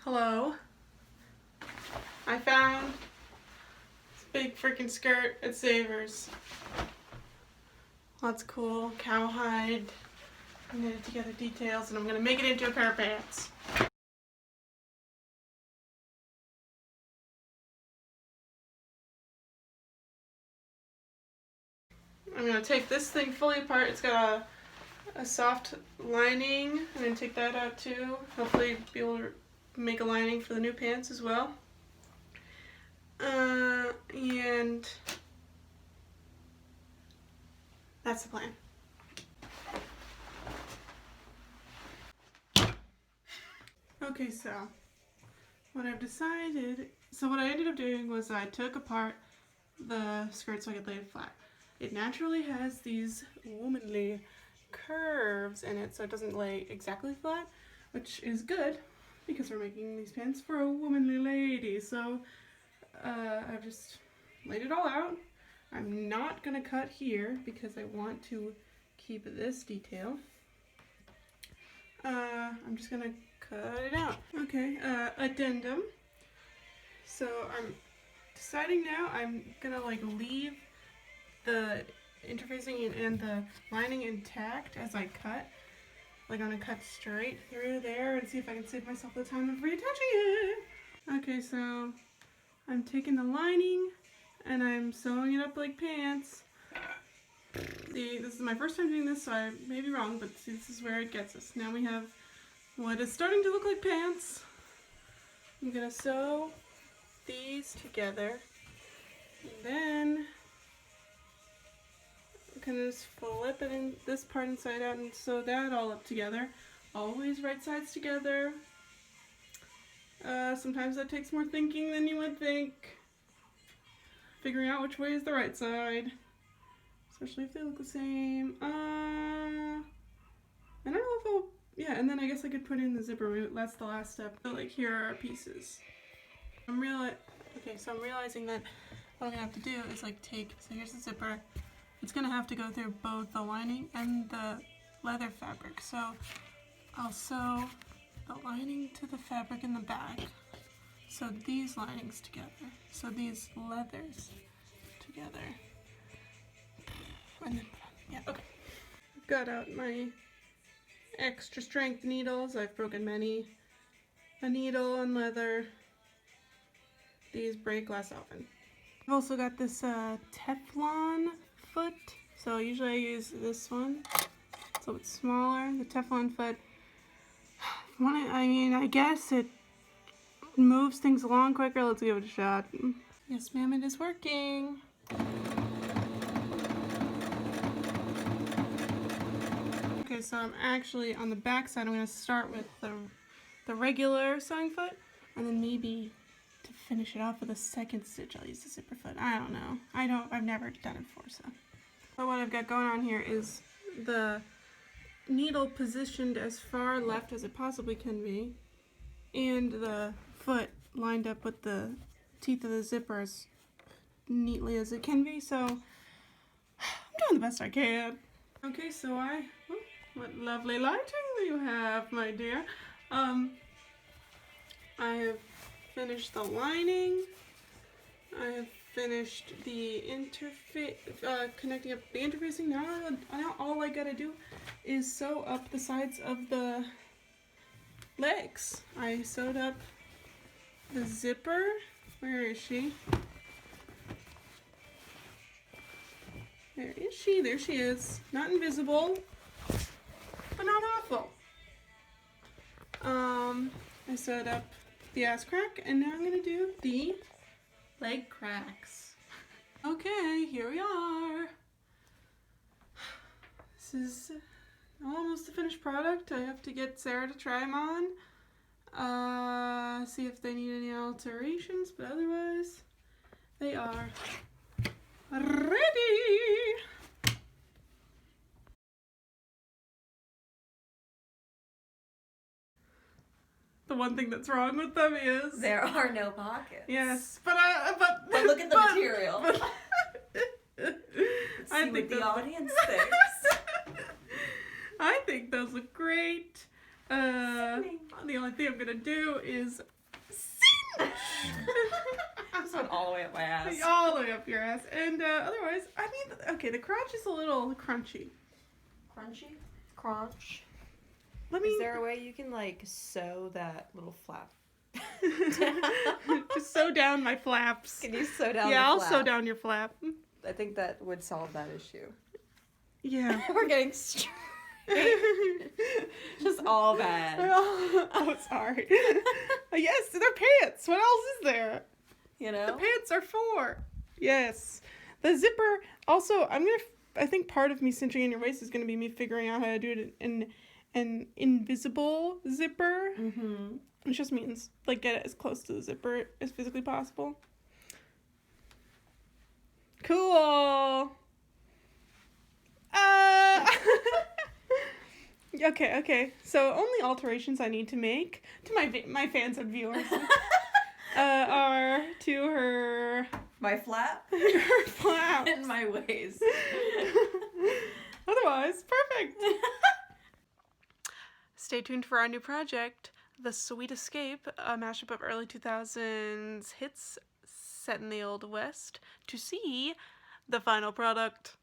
Hello. I found this big freaking skirt at Savers. Lots of cool cowhide, knitted together details, and I'm gonna make it into a pair of pants. I'm gonna take this thing fully apart. It's got a soft lining. I'm gonna take that out too. Hopefully be able to make a lining for the new pants as well. And that's the plan. Okay, so what I ended up doing was I took apart the skirt so I could lay it flat. It naturally has these womanly curves in it, so it doesn't lay exactly flat, which is good because we're making these pants for a womanly lady. So I've just laid it all out. I'm not gonna cut here because I want to keep this detail. I'm just gonna cut it out. Okay, addendum. So I'm deciding now I'm gonna leave the interfacing and the lining intact as I cut. I'm gonna cut straight through there and see if I can save myself the time of reattaching it. Okay, so I'm taking the lining and I'm sewing it up like pants. This is my first time doing this, so I may be wrong, but see, this is where it gets us. Now we have what is starting to look like pants. I'm gonna sew these together, and then I'm gonna just flip it in this part inside out and sew that all up together. Always right sides together. Sometimes that takes more thinking than you would think. Figuring out which way is the right side. Especially if they look the same. I don't know if I'll... Yeah, and then I guess I could put in the zipper. That's the last step. So, here are our pieces. I'm realizing that what I'm gonna have to do is so here's the zipper. It's gonna have to go through both the lining and the leather fabric. So I'll sew the lining to the fabric in the back. So these linings together. So these leathers together. And then yeah, okay. I've got out my extra strength needles. I've broken many a needle on leather. These break less often. I've also got this Teflon foot. So usually I use this one. So it's smaller, the Teflon foot. I guess it moves things along quicker. Let's give it a shot. Yes, ma'am, it is working. Okay, so I'm actually on the back side. I'm going to start with the regular sewing foot, and then maybe to finish it off with a second stitch, I'll use the zipper foot. I don't know. I've never done it before, so. But what I've got going on here is the needle positioned as far left as it possibly can be, and the foot lined up with the teeth of the zipper as neatly as it can be, so I'm doing the best I can. Okay, so what lovely lighting you have, my dear. I have finished the lining. I have finished the connecting up the interfacing. Now all I gotta do is sew up the sides of the legs. I sewed up the zipper. Where is she? There is she. There she is. Not invisible, but not awful. I sewed up the ass crack, and now I'm gonna do the leg cracks. Okay, here we are. This is almost the finished product. I have to get Sarah to try them on, see if they need any alterations, but otherwise they are ready. The one thing that's wrong with them is there are no pockets. Yes, but look at the material. I think what the audience thinks. I think those look great. The only thing I'm gonna do is This went all the way up my ass. all the way up your ass. And otherwise, I mean, okay, the crotch is a little crunchy. Crunchy? Crunch. Let me Is there a way you can like sew that little flap? just sew down my flaps. Can you sew down? Yeah, the I'll flap? sew down your flap. I think that would solve that issue. Yeah. We're getting straight. Just all bad. Oh, sorry. Yes, they're pants. What else is there? You The know? pants are for. Yes. The zipper, also, I think part of me cinching in your waist is going to be me figuring out how to do it in an invisible zipper. Mm-hmm. Which just means, like, get it as close to the zipper as physically possible. Cool. Okay. So only alterations I need to make to my fans and viewers are to her My flap flap. and my waist. Otherwise, perfect. Stay tuned for our new project, The Sweet Escape, a mashup of early 2000s hits set in the Old West, to see the final product.